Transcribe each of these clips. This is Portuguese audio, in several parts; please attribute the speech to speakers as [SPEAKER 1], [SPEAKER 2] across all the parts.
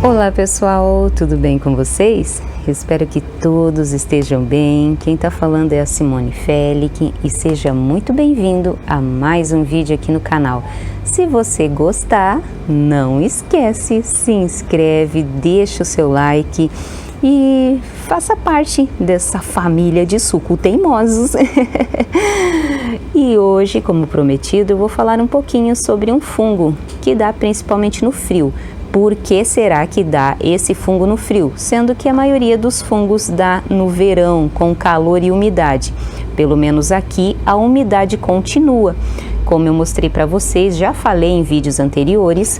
[SPEAKER 1] Olá pessoal, tudo bem com vocês? Espero que todos estejam bem. Quem está falando é a Simone Felic e seja muito bem-vindo a mais um vídeo aqui no canal. Se você gostar, não esquece, se inscreve, deixa o seu like e faça parte dessa família de suco teimosos. E hoje, como prometido, eu vou falar um pouquinho sobre um fungo que dá principalmente no frio. Por que será que dá esse fungo no frio? Sendo que a maioria dos fungos dá no verão, com calor e umidade. Pelo menos aqui a umidade continua. Como eu mostrei para vocês, já falei em vídeos anteriores,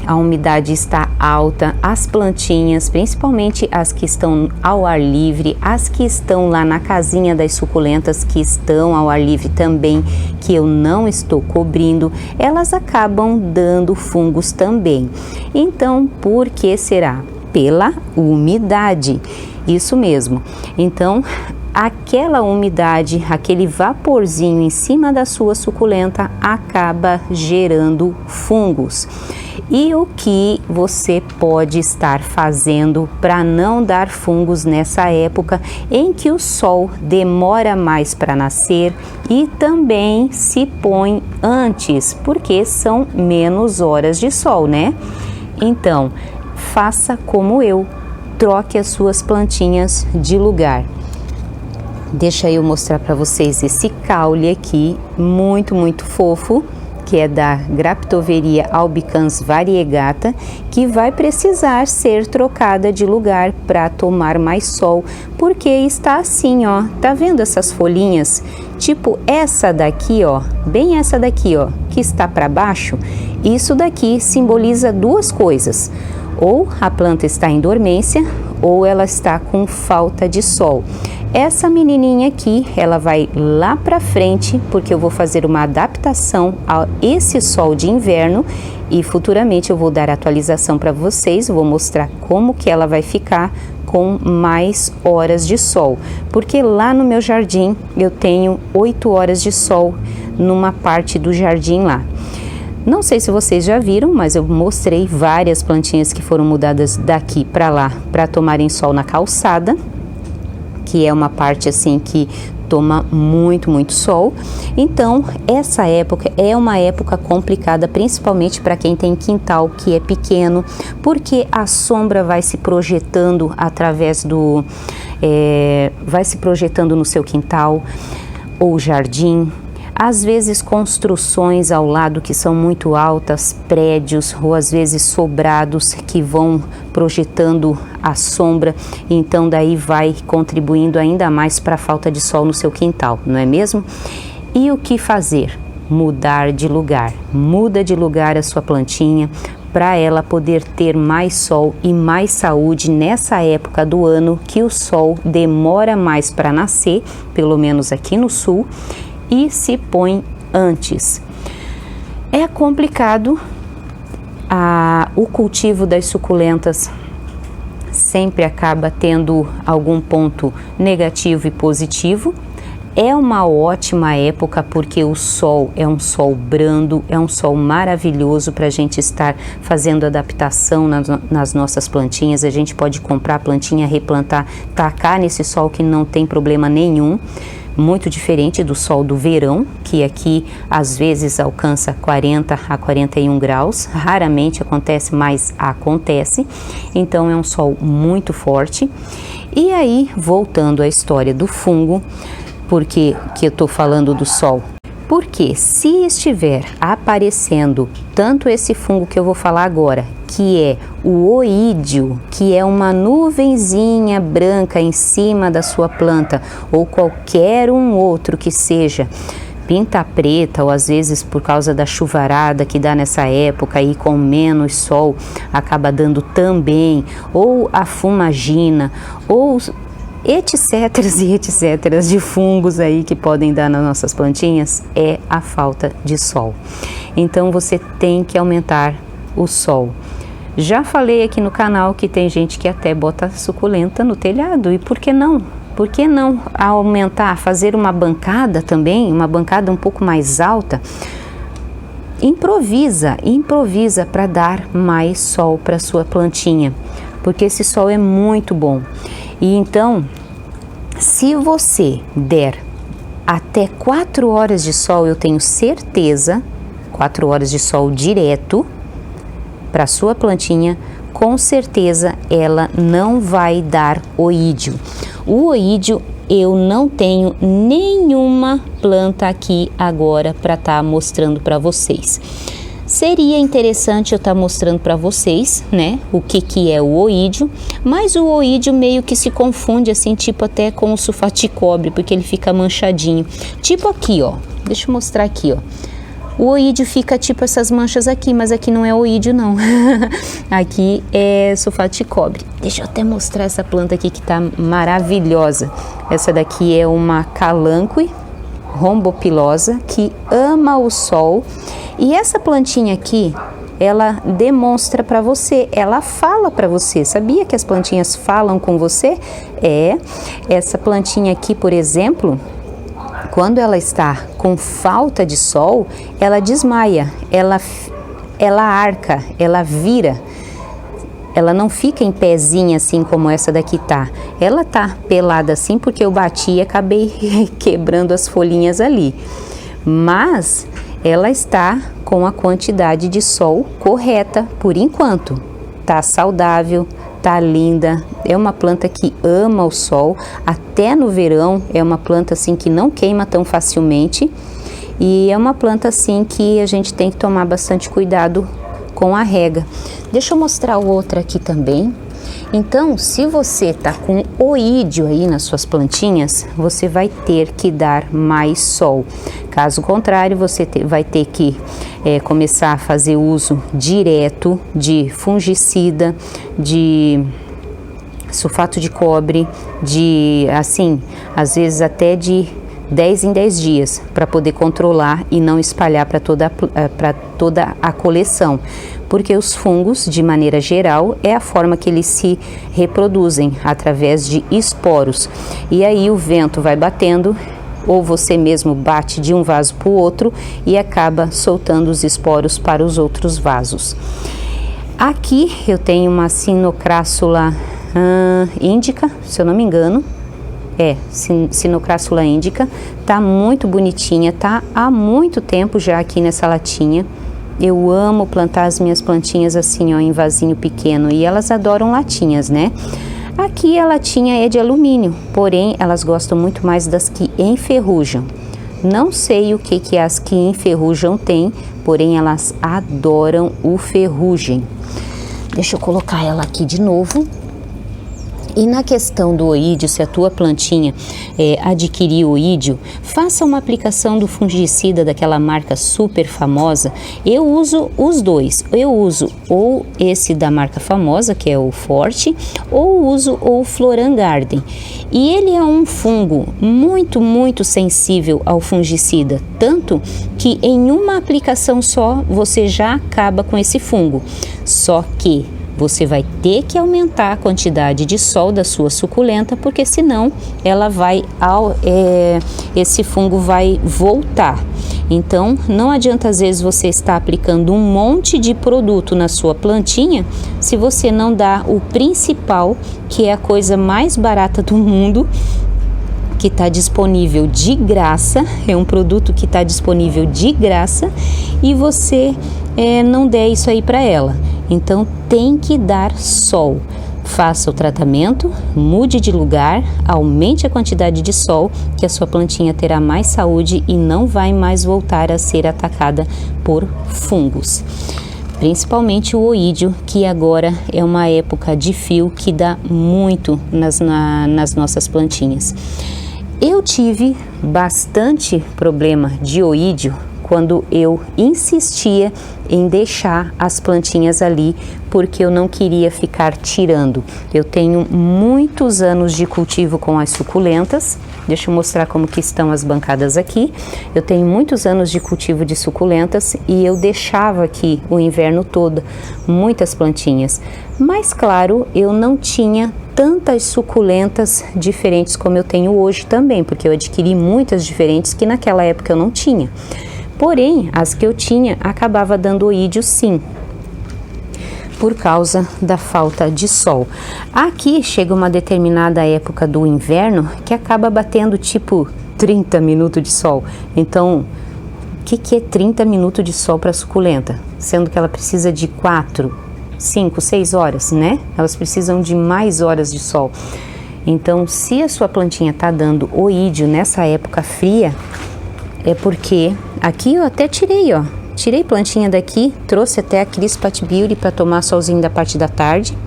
[SPEAKER 1] a umidade está alta, as plantinhas, principalmente as que estão ao ar livre, as que estão lá na casinha das suculentas, que estão ao ar livre também, que eu não estou cobrindo, elas acabam dando fungos também. Então, por que será? Pela umidade, isso mesmo. Então, aquela umidade, aquele vaporzinho em cima da sua suculenta acaba gerando fungos. E o que você pode estar fazendo para não dar fungos nessa época em que o sol demora mais para nascer e também se põe antes, porque são menos horas de sol, né? Então, faça como eu, troque as suas plantinhas de lugar. Deixa eu mostrar para vocês esse caule aqui, muito fofo, que é da Graptoveria albicans variegata, que vai precisar ser trocada de lugar para tomar mais sol, porque está assim, ó, tá vendo essas folhinhas? Tipo essa daqui, ó, bem essa daqui, ó, que está para baixo. Isso daqui simboliza duas coisas: ou a planta está em dormência, ou ela está com falta de sol. Essa menininha aqui, ela vai lá para frente, porque eu vou fazer uma adaptação a esse sol de inverno e futuramente eu vou dar atualização para vocês, vou mostrar como que ela vai ficar com mais horas de sol, porque lá no meu jardim eu tenho 8 horas de sol numa parte do jardim lá. Não sei se vocês já viram, mas eu mostrei várias plantinhas que foram mudadas daqui para lá para tomarem sol na calçada, que é uma parte assim que toma muito sol. Então, essa época é uma época complicada, principalmente para quem tem quintal que é pequeno, porque a sombra vai se projetando através do... vai se projetando no seu quintal ou jardim. Às vezes construções ao lado que são muito altas, prédios ou às vezes sobrados que vão projetando a sombra, então daí vai contribuindo ainda mais para a falta de sol no seu quintal, não é mesmo? E o que fazer? Mudar de lugar. Muda de lugar a sua plantinha para ela poder ter mais sol e mais saúde nessa época do ano que o sol demora mais para nascer, pelo menos aqui no sul, e se põe antes. É complicado, o cultivo das suculentas sempre acaba tendo algum ponto negativo e positivo. É uma ótima época porque o sol é um sol brando, é um sol maravilhoso para a gente estar fazendo adaptação nas nossas plantinhas. A gente pode comprar a plantinha, replantar, tacar nesse sol que não tem problema nenhum. Muito diferente do sol do verão, que aqui às vezes alcança 40 a 41 graus, raramente acontece, mas acontece. Então é um sol muito forte. E aí, voltando à história do fungo, porque que eu estou falando do sol? Porque se estiver aparecendo tanto esse fungo que eu vou falar agora, que é o oídio, que é uma nuvenzinha branca em cima da sua planta, ou qualquer um outro que seja, pinta preta, ou às vezes por causa da chuvarada que dá nessa época e com menos sol acaba dando também, ou a fumagina, ou etc e etc de fungos aí que podem dar nas nossas plantinhas, é a falta de sol. Então você tem que aumentar o sol. Já falei aqui no canal que tem gente que até bota suculenta no telhado, e por que não? Por que não aumentar, fazer uma bancada também, uma bancada um pouco mais alta? improvisa para dar mais sol para sua plantinha, porque esse sol é muito bom. E então, se você der até 4 horas de sol, eu tenho certeza, 4 horas de sol direto para sua plantinha, com certeza ela não vai dar oídio. O oídio eu não tenho nenhuma planta aqui agora para estar mostrando para vocês. Seria interessante eu estar mostrando para vocês, né, o que é o oídio, mas o oídio meio que se confunde assim, tipo até com o sulfato de cobre, porque ele fica manchadinho. Tipo aqui, ó, deixa eu mostrar aqui, ó. O oídio fica tipo essas manchas aqui, mas aqui não é oídio não. Aqui é sulfato de cobre. Deixa eu até mostrar essa planta aqui que tá maravilhosa. Essa daqui é uma calanque rombopilosa que ama o sol. E essa plantinha aqui, ela demonstra para você, ela fala para você. Sabia que as plantinhas falam com você? Essa plantinha aqui, por exemplo, quando ela está com falta de sol, ela desmaia, ela arca, ela vira. Ela não fica em pezinha assim como essa daqui tá. Ela tá pelada assim porque eu bati e acabei quebrando as folhinhas ali. Mas ela está com a quantidade de sol correta por enquanto. Tá saudável, tá linda. É uma planta que ama o sol, até no verão. É uma planta assim que não queima tão facilmente. E é uma planta assim que a gente tem que tomar bastante cuidado com a rega. Deixa eu mostrar outra aqui também. Então, se você tá com oídio aí nas suas plantinhas, você vai ter que dar mais sol. Caso contrário, você vai ter que começar a fazer uso direto de fungicida, de sulfato de cobre, de assim, às vezes até de 10 em 10 dias, para poder controlar e não espalhar para toda a coleção. Porque os fungos, de maneira geral, é a forma que eles se reproduzem, através de esporos. E aí o vento vai batendo, ou você mesmo bate de um vaso para o outro e acaba soltando os esporos para os outros vasos. Aqui eu tenho uma Sinocrassula índica, se eu não me engano. Sinocrassula índica, tá muito bonitinha, tá há muito tempo já aqui nessa latinha. Eu amo plantar as minhas plantinhas assim, ó, em vasinho pequeno, e elas adoram latinhas, né? Aqui a latinha é de alumínio, porém elas gostam muito mais das que enferrujam. Não sei o que as que enferrujam têm, porém elas adoram o ferrugem. Deixa eu colocar ela aqui de novo. E na questão do oídio, se a tua plantinha adquirir oídio, faça uma aplicação do fungicida daquela marca super famosa. Eu uso os dois. Eu uso ou esse da marca famosa, que é o Forte, ou uso o Floran Garden. E ele é um fungo muito, muito sensível ao fungicida, tanto que em uma aplicação só você já acaba com esse fungo. Só que você vai ter que aumentar a quantidade de sol da sua suculenta, porque senão ela esse fungo vai voltar. Então, não adianta às vezes você estar aplicando um monte de produto na sua plantinha, se você não dá o principal, que é a coisa mais barata do mundo, que está disponível de graça, é um produto que está disponível de graça, e você não der isso aí para ela. Então tem que dar sol. Faça o tratamento, mude de lugar, aumente a quantidade de sol, que a sua plantinha terá mais saúde e não vai mais voltar a ser atacada por fungos. Principalmente o oídio, que agora é uma época de fio que dá muito nas nossas plantinhas. Eu tive bastante problema de oídio quando eu insistia em deixar as plantinhas ali, porque eu não queria ficar tirando. Eu tenho muitos anos de cultivo com as suculentas. Deixa eu mostrar como que estão as bancadas aqui. Eu tenho muitos anos de cultivo de suculentas e eu deixava aqui o inverno todo muitas plantinhas. Mas claro, eu não tinha tantas suculentas diferentes como eu tenho hoje também, porque eu adquiri muitas diferentes que naquela época eu não tinha. Porém, as que eu tinha acabava dando oídio sim, por causa da falta de sol. Aqui chega uma determinada época do inverno que acaba batendo tipo 30 minutos de sol. Então, o que é 30 minutos de sol para a suculenta? Sendo que ela precisa de 4, 5, 6 horas, né? Elas precisam de mais horas de sol. Então, se a sua plantinha está dando oídio nessa época fria, é porque aqui eu até tirei, ó. Tirei plantinha daqui, trouxe até a Crispat Beauty para tomar solzinho da parte da tarde.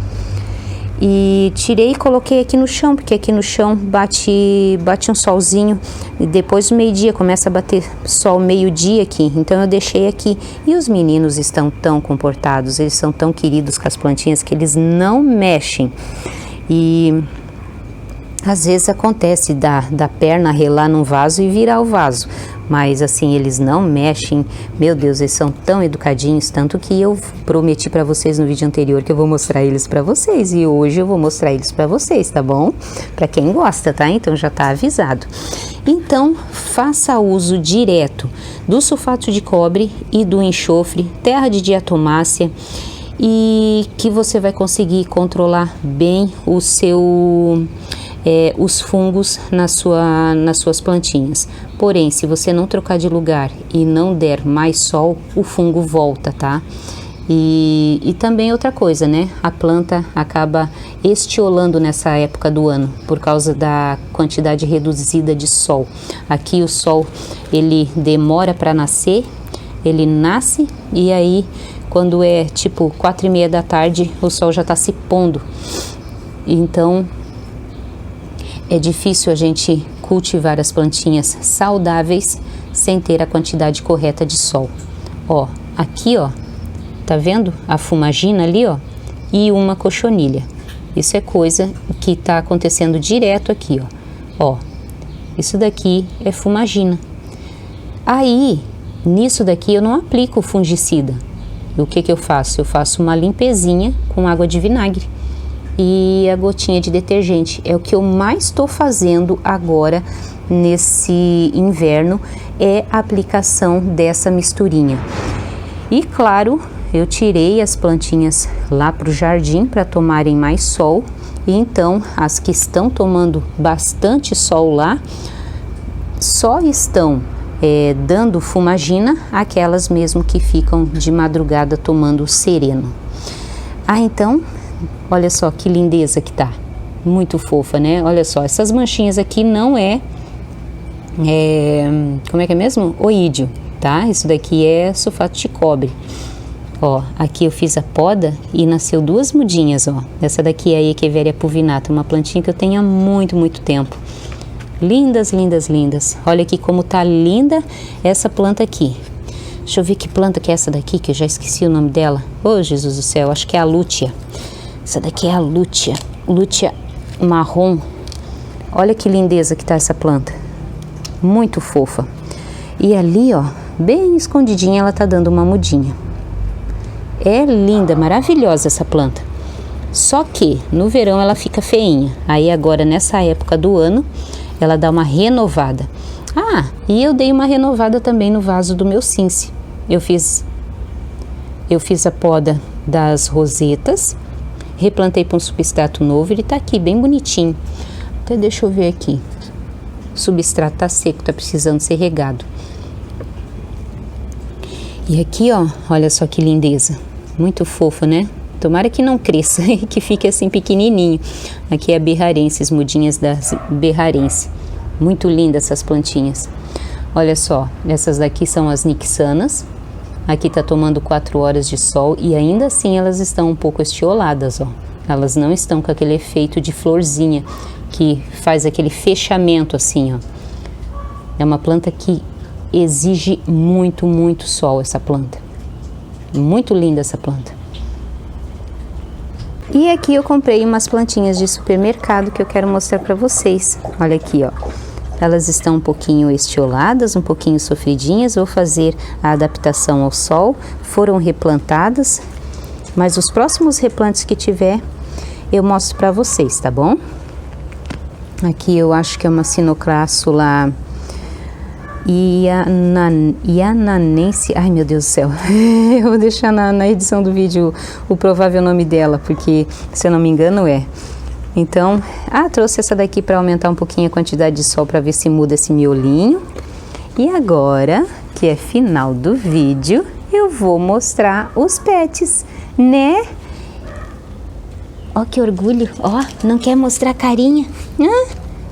[SPEAKER 1] E tirei e coloquei aqui no chão, porque aqui no chão bate um solzinho. E depois do meio-dia começa a bater sol meio-dia aqui. Então eu deixei aqui. E os meninos estão tão comportados, eles são tão queridos com as plantinhas que eles não mexem. E às vezes acontece da perna relar num vaso e virar o vaso. Mas assim, eles não mexem. Meu Deus, eles são tão educadinhos, tanto que eu prometi para vocês no vídeo anterior que eu vou mostrar eles para vocês. E hoje eu vou mostrar eles para vocês, tá bom? Para quem gosta, tá? Então já tá avisado. Então, faça uso direto do sulfato de cobre e do enxofre, terra de diatomácea, e que você vai conseguir controlar bem o seu... os fungos nas suas plantinhas. Porém, se você não trocar de lugar e não der mais sol, o fungo volta, tá? E também outra coisa, né? A planta acaba estiolando nessa época do ano, por causa da quantidade reduzida de sol. Aqui o sol, ele demora para nascer, ele nasce e aí quando é tipo 4:30 da tarde, o sol já está se pondo. Então, é difícil a gente cultivar as plantinhas saudáveis sem ter a quantidade correta de sol. Ó, aqui ó, tá vendo a fumagina ali ó? E uma cochonilha. Isso é coisa que tá acontecendo direto aqui ó. Ó, isso daqui é fumagina. Aí, nisso daqui eu não aplico fungicida. O que eu faço? Eu faço uma limpezinha com água de vinagre e a gotinha de detergente. É o que eu mais estou fazendo agora nesse inverno, é a aplicação dessa misturinha. E claro, eu tirei as plantinhas lá para o jardim para tomarem mais sol, e então as que estão tomando bastante sol lá só estão dando fumagina, aquelas mesmo que ficam de madrugada tomando sereno. Ah, então olha só que lindeza que tá, muito fofa, né? Olha só, essas manchinhas aqui não como é que é mesmo? Oídio, tá? Isso daqui é sulfato de cobre. Ó, aqui eu fiz a poda e nasceu 2 mudinhas, ó. Essa daqui é a Echeveria pulvinata, uma plantinha que eu tenho há muito, muito tempo. Lindas, lindas, lindas. Olha aqui como tá linda essa planta aqui. Deixa eu ver que planta que é essa daqui, que eu já esqueci o nome dela. Oh, Jesus do céu, acho que é a lútea. Essa daqui é a lútea marrom. Olha que lindeza que tá essa planta. Muito fofa. E ali, ó, bem escondidinha, ela tá dando uma mudinha. É linda, maravilhosa essa planta. Só que no verão ela fica feinha. Aí agora, nessa época do ano, ela dá uma renovada. Ah, e eu dei uma renovada também no vaso do meu Cincy. Eu fiz a poda das rosetas, replantei para um substrato novo, ele tá aqui bem bonitinho. Até deixa eu ver aqui. O substrato tá seco, tá precisando ser regado. E aqui, ó, olha só que lindeza. Muito fofo, né? Tomara que não cresça e que fique assim pequenininho. Aqui é a berrarense, as mudinhas das berrarense. Muito lindas essas plantinhas. Olha só, essas daqui são as nixanas. Aqui tá tomando 4 horas de sol e ainda assim elas estão um pouco estioladas, ó. Elas não estão com aquele efeito de florzinha que faz aquele fechamento assim, ó. É uma planta que exige muito, muito sol, essa planta. Muito linda essa planta. E aqui eu comprei umas plantinhas de supermercado que eu quero mostrar para vocês. Olha aqui, ó. Elas estão um pouquinho estioladas, um pouquinho sofridinhas. Vou fazer a adaptação ao sol. Foram replantadas, mas os próximos replantes que tiver, eu mostro para vocês, tá bom? Aqui eu acho que é uma Cinocrassula Iananense, ai meu Deus do céu, eu vou deixar na edição do vídeo o provável nome dela, porque se eu não me engano Então, trouxe essa daqui para aumentar um pouquinho a quantidade de sol para ver se muda esse miolinho. E agora, que é final do vídeo, eu vou mostrar os pets, né? Ó que orgulho, não quer mostrar a carinha?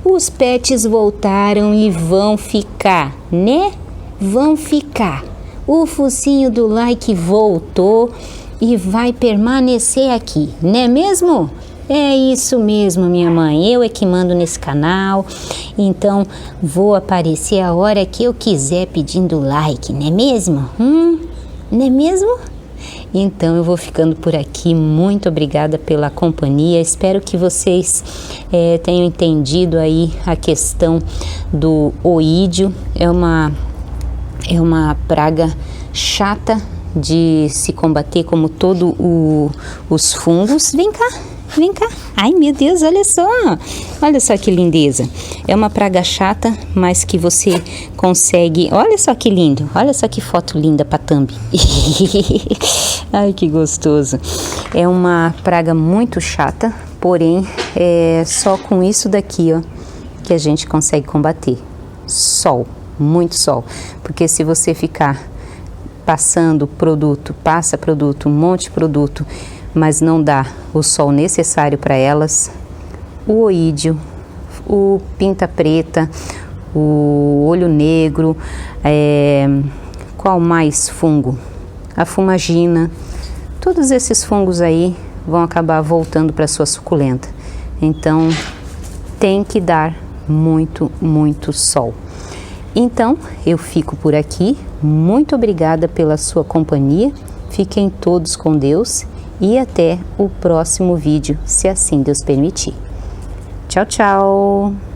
[SPEAKER 1] Os pets voltaram e vão ficar, né? Vão ficar. O focinho do like voltou e vai permanecer aqui, né mesmo? É isso mesmo, minha mãe. Eu é que mando nesse canal, então vou aparecer a hora que eu quiser pedindo like, não é mesmo? Não é mesmo? Então eu vou ficando por aqui. Muito obrigada pela companhia. Espero que vocês tenham entendido aí a questão do oídio. É uma praga chata de se combater, como todos os fungos. Vem cá. Vem cá. Ai, meu Deus, olha só. Olha só que lindeza. É uma praga chata, mas que você consegue... Olha só que lindo. Olha só que foto linda pra thumb. Ai, que gostoso. É uma praga muito chata, porém, é só com isso daqui, que a gente consegue combater. Sol. Muito sol. Porque se você ficar passando produto, um monte de produto, mas não dá o sol necessário para elas, o oídio, o pinta preta, o olho negro, qual mais fungo? A fumagina, todos esses fungos aí vão acabar voltando para sua suculenta. Então tem que dar muito, muito sol. Então eu fico por aqui. Muito obrigada pela sua companhia. Fiquem todos com Deus. E até o próximo vídeo, se assim Deus permitir. Tchau, tchau!